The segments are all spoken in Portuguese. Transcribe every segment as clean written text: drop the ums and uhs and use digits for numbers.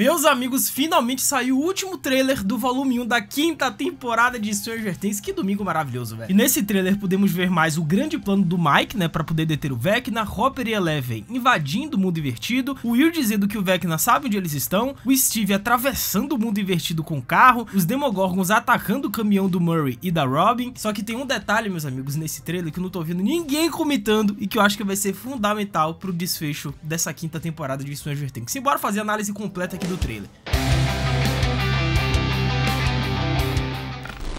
Meus amigos, finalmente saiu o último trailer do volume 1 da quinta temporada de Stranger Things. Que domingo maravilhoso, velho. E nesse trailer podemos ver mais o grande plano do Mike, né, pra poder deter o Vecna, Hopper e Eleven invadindo o mundo invertido, o Will dizendo que o Vecna sabe onde eles estão, o Steve atravessando o mundo invertido com o carro, os Demogorgons atacando o caminhão do Murray e da Robin. Só que tem um detalhe, meus amigos, nesse trailer que eu não tô vendo ninguém comentando e que eu acho que vai ser fundamental pro desfecho dessa quinta temporada de Stranger Things. Simbora fazer a análise completa aqui do trailer.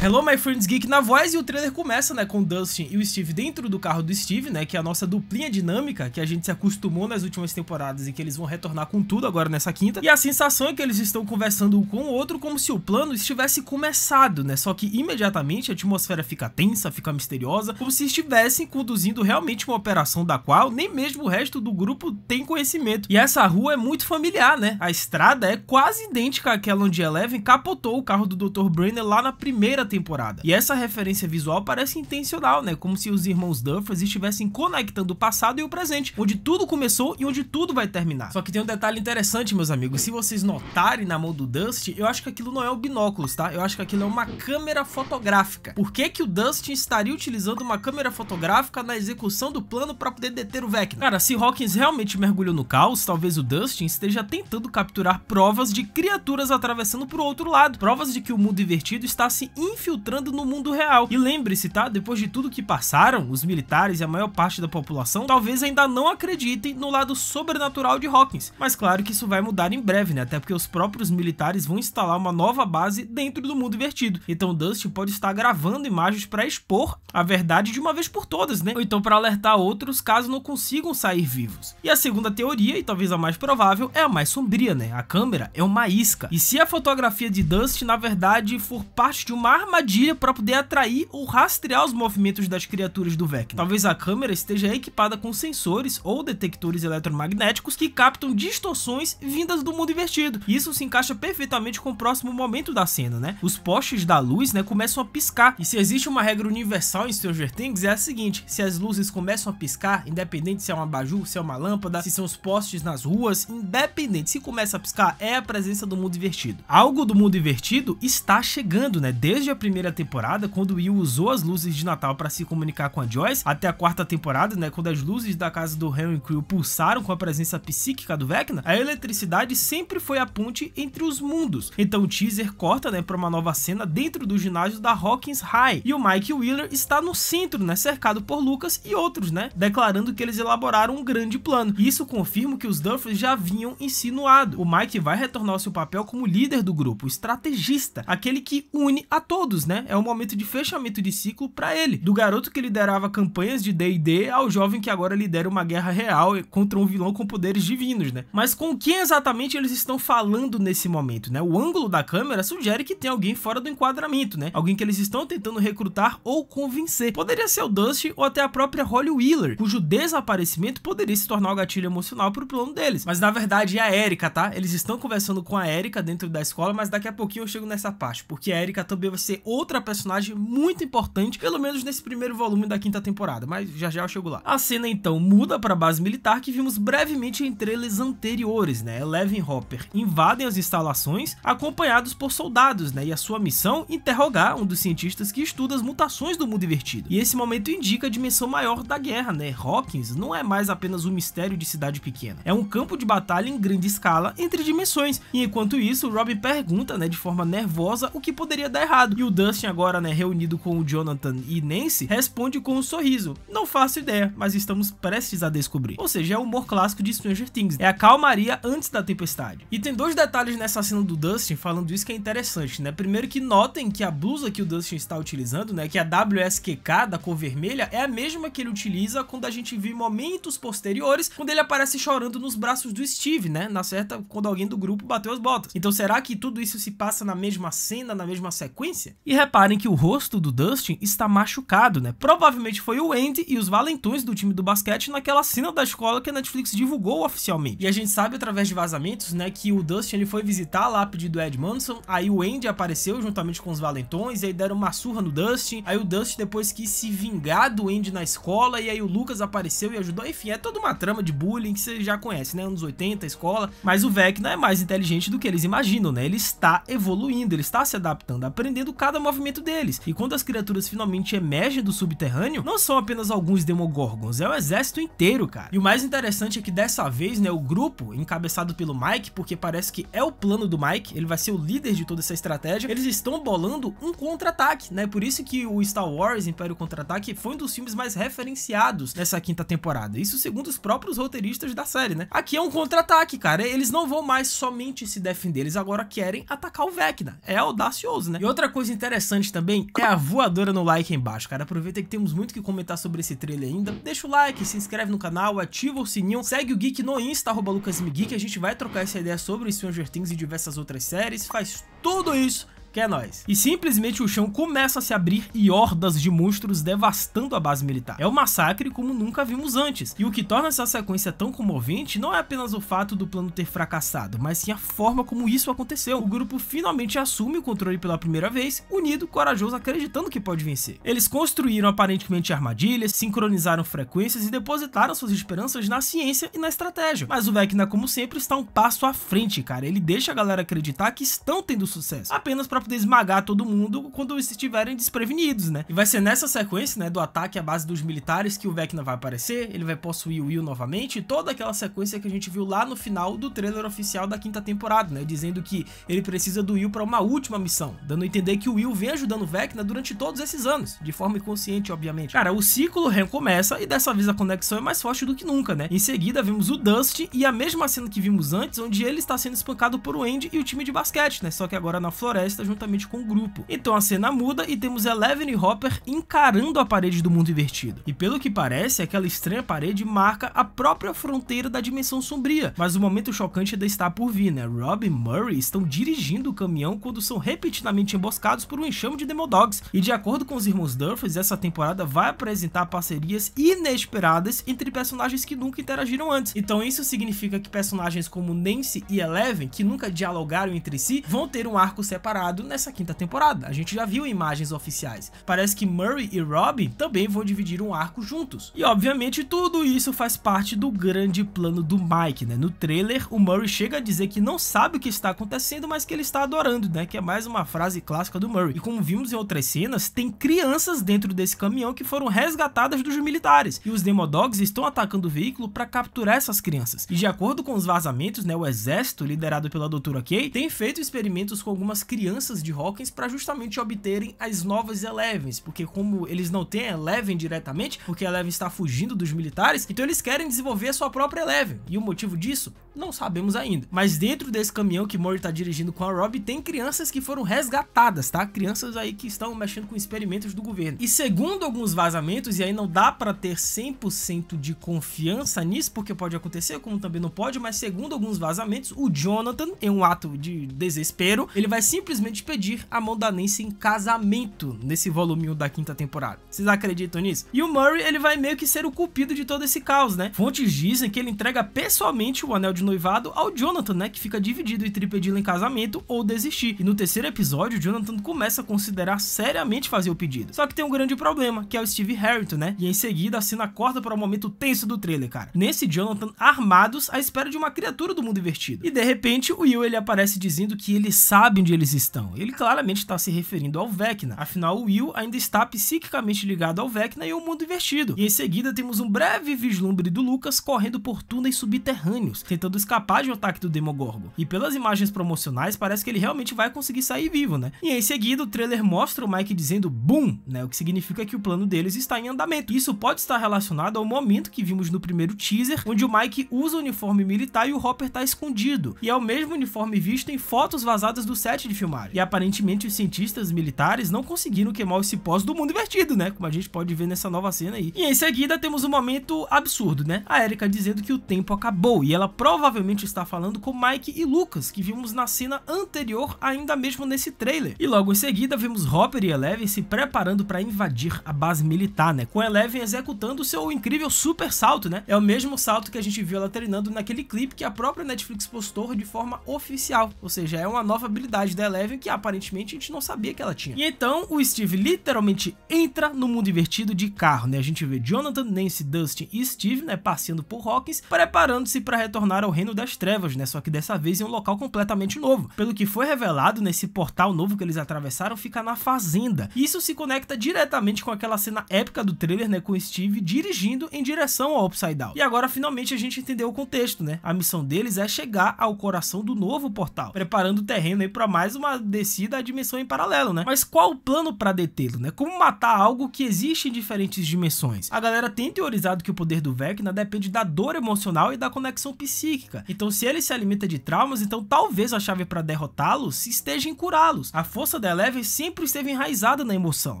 Hello, my friends geek na voz, e o trailer começa, né, com o Dustin e o Steve dentro do carro do Steve, né, que é a nossa duplinha dinâmica que a gente se acostumou nas últimas temporadas e que eles vão retornar com tudo agora nessa quinta. E a sensação é que eles estão conversando um com o outro como se o plano estivesse começado, né, só que imediatamente a atmosfera fica tensa, fica misteriosa, como se estivessem conduzindo realmente uma operação da qual nem mesmo o resto do grupo tem conhecimento. E essa rua é muito familiar, né, a estrada é quase idêntica àquela onde Eleven capotou o carro do Dr. Brenner lá na primeira temporada. E essa referência visual parece intencional, né? Como se os irmãos Duffers estivessem conectando o passado e o presente, onde tudo começou e onde tudo vai terminar. Só que tem um detalhe interessante, meus amigos. Se vocês notarem na mão do Dustin, eu acho que aquilo não é um binóculos, tá? Eu acho que aquilo é uma câmera fotográfica. Por que que o Dustin estaria utilizando uma câmera fotográfica na execução do plano para poder deter o Vecna? Cara, se Hawkins realmente mergulhou no caos, talvez o Dustin esteja tentando capturar provas de criaturas atravessando para o outro lado. Provas de que o mundo invertido está se infiltrando no mundo real. E lembre-se, tá? Depois de tudo que passaram, os militares e a maior parte da população talvez ainda não acreditem no lado sobrenatural de Hawkins. Mas claro que isso vai mudar em breve, né? Até porque os próprios militares vão instalar uma nova base dentro do mundo invertido. Então Dustin pode estar gravando imagens para expor a verdade de uma vez por todas, né? Ou então para alertar outros caso não consigam sair vivos. E a segunda teoria, e talvez a mais provável, é a mais sombria, né? A câmera é uma isca. E se a fotografia de Dustin, na verdade, for parte de uma armadilha para poder atrair ou rastrear os movimentos das criaturas do Vecna. Talvez a câmera esteja equipada com sensores ou detectores eletromagnéticos que captam distorções vindas do mundo invertido. Isso se encaixa perfeitamente com o próximo momento da cena, né? Os postes da luz, né, começam a piscar. E se existe uma regra universal em Stranger Things, é a seguinte: se as luzes começam a piscar, independente se é um abajur, se é uma lâmpada, se são os postes nas ruas, independente se começa a piscar, é a presença do mundo invertido. Algo do mundo invertido está chegando, né? Desde a primeira temporada, quando Will usou as luzes de Natal para se comunicar com a Joyce, até a quarta temporada, né, quando as luzes da casa do Henry Creel pulsaram com a presença psíquica do Vecna, a eletricidade sempre foi a ponte entre os mundos. Então o teaser corta, né, para uma nova cena dentro do ginásio da Hawkins High, e o Mike Wheeler está no centro, né, cercado por Lucas e outros, né, declarando que eles elaboraram um grande plano. E isso confirma o que os Duffers já haviam insinuado. O Mike vai retornar ao seu papel como líder do grupo, o estrategista, aquele que une a todos, né? É um momento de fechamento de ciclo para ele, do garoto que liderava campanhas de D&D ao jovem que agora lidera uma guerra real contra um vilão com poderes divinos, né? Mas com quem exatamente eles estão falando nesse momento, né? O ângulo da câmera sugere que tem alguém fora do enquadramento, né? Alguém que eles estão tentando recrutar ou convencer. Poderia ser o Dustin ou até a própria Holly Wheeler, cujo desaparecimento poderia se tornar o gatilho emocional pro plano deles. Mas na verdade é a Erica, tá? Eles estão conversando com a Erica dentro da escola, mas daqui a pouquinho eu chego nessa parte, porque a Erica também vai ser outra personagem muito importante, pelo menos nesse primeiro volume da quinta temporada, mas já já eu chego lá. A cena então muda para a base militar que vimos brevemente em trailers anteriores, né? Eleven e Hopper invadem as instalações acompanhados por soldados, né? E a sua missão, interrogar um dos cientistas que estuda as mutações do mundo invertido. E esse momento indica a dimensão maior da guerra, né? Hawkins não é mais apenas um mistério de cidade pequena, é um campo de batalha em grande escala entre dimensões. E enquanto isso, Robin pergunta, né, de forma nervosa o que poderia dar errado. E o Dustin agora, né, reunido com o Jonathan e Nancy, responde com um sorriso: não faço ideia, mas estamos prestes a descobrir. Ou seja, é o humor clássico de Stranger Things, é a calmaria antes da tempestade. E tem dois detalhes nessa cena do Dustin falando isso que é interessante, né? Primeiro, que notem que a blusa que o Dustin está utilizando, né, que é a WSQK da cor vermelha, é a mesma que ele utiliza quando a gente viu momentos posteriores, quando ele aparece chorando nos braços do Steve, né, na certa, quando alguém do grupo bateu as botas. Então será que tudo isso se passa na mesma cena, na mesma sequência? sequência. E reparem que o rosto do Dustin está machucado, né? Provavelmente foi o Andy e os valentões do time do basquete naquela cena da escola que a Netflix divulgou oficialmente. E a gente sabe através de vazamentos, né, que o Dustin ele foi visitar a lápide do Ed Manson, aí o Andy apareceu juntamente com os valentões, e aí deram uma surra no Dustin, aí o Dustin depois quis se vingar do Andy na escola, e aí o Lucas apareceu e ajudou, enfim, é toda uma trama de bullying que você já conhece, né, anos 80, escola, mas o Vecna é mais inteligente do que eles imaginam, né, ele está evoluindo, ele está se adaptando, aprendendo cada movimento deles, e quando as criaturas finalmente emergem do subterrâneo, não são apenas alguns Demogorgons, é o exército inteiro, cara. E o mais interessante é que dessa vez, né, o grupo, encabeçado pelo Mike, porque parece que é o plano do Mike, ele vai ser o líder de toda essa estratégia, eles estão bolando um contra-ataque, né, por isso que o Star Wars Império Contra-Ataque foi um dos filmes mais referenciados nessa quinta temporada, isso segundo os próprios roteiristas da série, né. Aqui é um contra-ataque, cara, eles não vão mais somente se defender, eles agora querem atacar o Vecna, é audacioso, né. E outra coisa interessante também é a voadora no like aí embaixo, cara, aproveita que temos muito que comentar sobre esse trailer ainda, deixa o like, se inscreve no canal, ativa o sininho, segue o Geek no Insta, @LucasMGeek, a gente vai trocar essa ideia sobre Stranger Things e diversas outras séries, faz tudo isso que é nóis. E simplesmente o chão começa a se abrir e hordas de monstros devastando a base militar. É um massacre como nunca vimos antes. E o que torna essa sequência tão comovente não é apenas o fato do plano ter fracassado, mas sim a forma como isso aconteceu. O grupo finalmente assume o controle pela primeira vez, unido, corajoso, acreditando que pode vencer. Eles construíram aparentemente armadilhas, sincronizaram frequências e depositaram suas esperanças na ciência e na estratégia. Mas o Vecna, como sempre, está um passo à frente, cara. Ele deixa a galera acreditar que estão tendo sucesso, apenas para poder esmagar todo mundo quando estiverem desprevenidos, né? E vai ser nessa sequência, né, do ataque à base dos militares que o Vecna vai aparecer, ele vai possuir o Will novamente, e toda aquela sequência que a gente viu lá no final do trailer oficial da quinta temporada, né, dizendo que ele precisa do Will para uma última missão, dando a entender que o Will vem ajudando o Vecna durante todos esses anos, de forma inconsciente, obviamente. Cara, o ciclo recomeça e dessa vez a conexão é mais forte do que nunca, né? Em seguida vimos o Dusty e a mesma cena que vimos antes, onde ele está sendo espancado por o Andy e o time de basquete, né? Só que agora na floresta, juntamente com o grupo. Então a cena muda e temos Eleven e Hopper encarando a parede do mundo invertido. E pelo que parece, aquela estranha parede marca a própria fronteira da dimensão sombria. Mas o momento chocante ainda está por vir, né? Rob e Murray estão dirigindo o caminhão quando são repetidamente emboscados por um enxame de Demodogs. E de acordo com os irmãos Durfus, essa temporada vai apresentar parcerias inesperadas entre personagens que nunca interagiram antes. Então isso significa que personagens como Nancy e Eleven, que nunca dialogaram entre si, vão ter um arco separado nessa quinta temporada. A gente já viu imagens oficiais. Parece que Murray e Rob também vão dividir um arco juntos. E obviamente tudo isso faz parte do grande plano do Mike, né? No trailer, o Murray chega a dizer que não sabe o que está acontecendo, mas que ele está adorando, né? Que é mais uma frase clássica do Murray. E como vimos em outras cenas, tem crianças dentro desse caminhão que foram resgatadas dos militares. E os Demodogs estão atacando o veículo para capturar essas crianças. E de acordo com os vazamentos, né, o exército, liderado pela Doutora Kay, tem feito experimentos com algumas crianças de Hawkins para justamente obterem as novas Elevens, porque como eles não têm a Eleven diretamente, porque a Eleven está fugindo dos militares, então eles querem desenvolver a sua própria Eleven. E o motivo disso? Não sabemos ainda. Mas dentro desse caminhão que Murray está dirigindo com a Rob, tem crianças que foram resgatadas, tá? Crianças aí que estão mexendo com experimentos do governo. E segundo alguns vazamentos, e aí não dá para ter 100% de confiança nisso, porque pode acontecer, como também não pode, mas segundo alguns vazamentos, o Jonathan, em um ato de desespero, ele vai simplesmente pedir a mão da Nancy em casamento nesse volume 1 da quinta temporada. Vocês acreditam nisso? E o Murray, ele vai meio que ser o culpido de todo esse caos, né? Fontes dizem que ele entrega pessoalmente o anel de noivado ao Jonathan, né? Que fica dividido entre pedi-lo em casamento ou desistir. E no terceiro episódio, o Jonathan começa a considerar seriamente fazer o pedido. Só que tem um grande problema, que é o Steve Harrington, né? E em seguida a cena corta para o momento tenso do trailer, cara. Nesse Jonathan, armados à espera de uma criatura do mundo invertido. E de repente, o Will, ele aparece dizendo que ele sabe onde eles estão. Ele claramente está se referindo ao Vecna. Afinal, o Will ainda está psiquicamente ligado ao Vecna e ao mundo invertido. E em seguida temos um breve vislumbre do Lucas correndo por túneis subterrâneos, tentando escapar de um ataque do Demogorgon. E pelas imagens promocionais, parece que ele realmente vai conseguir sair vivo, né? E em seguida, o trailer mostra o Mike dizendo BOOM, né? O que significa que o plano deles está em andamento. Isso pode estar relacionado ao momento que vimos no primeiro teaser, onde o Mike usa o uniforme militar e o Hopper está escondido. E é o mesmo uniforme visto em fotos vazadas do set de filmagem. E aparentemente os cientistas militares não conseguiram queimar os cipós do mundo invertido, né? Como a gente pode ver nessa nova cena aí. E em seguida temos um momento absurdo, né? A Erika dizendo que o tempo acabou e ela provavelmente está falando com Mike e Lucas, que vimos na cena anterior, ainda mesmo nesse trailer. E logo em seguida vemos Hopper e Eleven se preparando para invadir a base militar, né? Com Eleven executando o seu incrível super salto, né? É o mesmo salto que a gente viu ela treinando naquele clipe que a própria Netflix postou de forma oficial. Ou seja, é uma nova habilidade da Eleven que aparentemente a gente não sabia que ela tinha. E então o Steve literalmente entra no mundo invertido de carro, né? A gente vê Jonathan, Nancy, Dustin e Steve, né? Passeando por Hawkins, preparando-se para retornar ao Reino das Trevas, né? Só que dessa vez em um local completamente novo. Pelo que foi revelado, nesse portal novo que eles atravessaram fica na fazenda. E isso se conecta diretamente com aquela cena épica do trailer, né? Com o Steve dirigindo em direção ao Upside Down. E agora finalmente a gente entendeu o contexto, né? A missão deles é chegar ao coração do novo portal, preparando o terreno aí para mais uma descida à dimensão em paralelo, né? Mas qual o plano para detê-lo, né? Como matar algo que existe em diferentes dimensões? A galera tem teorizado que o poder do Vecna depende da dor emocional e da conexão psíquica. Então se ele se alimenta de traumas, então talvez a chave para derrotá-los esteja em curá-los. A força da Eleven sempre esteve enraizada na emoção,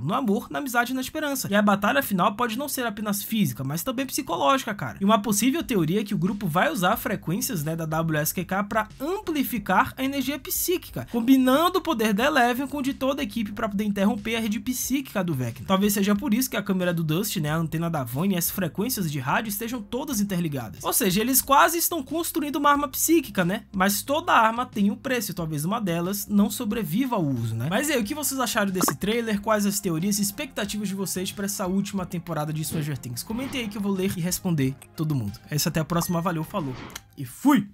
no amor, na amizade e na esperança. E a batalha final pode não ser apenas física, mas também psicológica, cara. E uma possível teoria é que o grupo vai usar frequências, né, da WSQK para amplificar a energia psíquica, combinando o poder da Eleven com o de toda a equipe para poder interromper a rede psíquica do Vecna. Talvez seja por isso que a câmera do Dust, né, a antena da Vanya e as frequências de rádio estejam todas interligadas. Ou seja, eles quase estão construindo uma arma psíquica, né? Mas toda arma tem um preço e talvez uma delas não sobreviva ao uso, né? Mas e aí, o que vocês acharam desse trailer? Quais as teorias e expectativas de vocês para essa última temporada de Stranger Things? Comentem aí que eu vou ler e responder todo mundo. É isso, até a próxima, valeu, falou e fui!